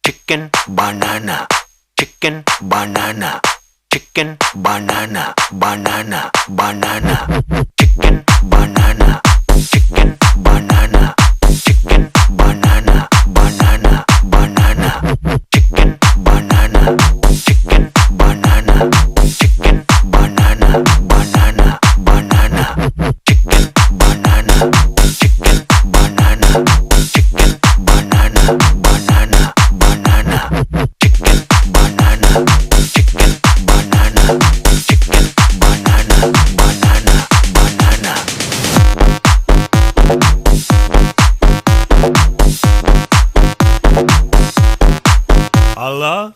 chicken banana, chicken banana, chicken banana, banana, banana, chicken banana, chicken banana, chicken banana, banana, banana, chicken banana, chicken banana, chicken banana, banana, banana, chicken banana, chicken banana, chicken banana, banana, banana, chicken banana, chicken banana, chicken banana, banana, banana. Allah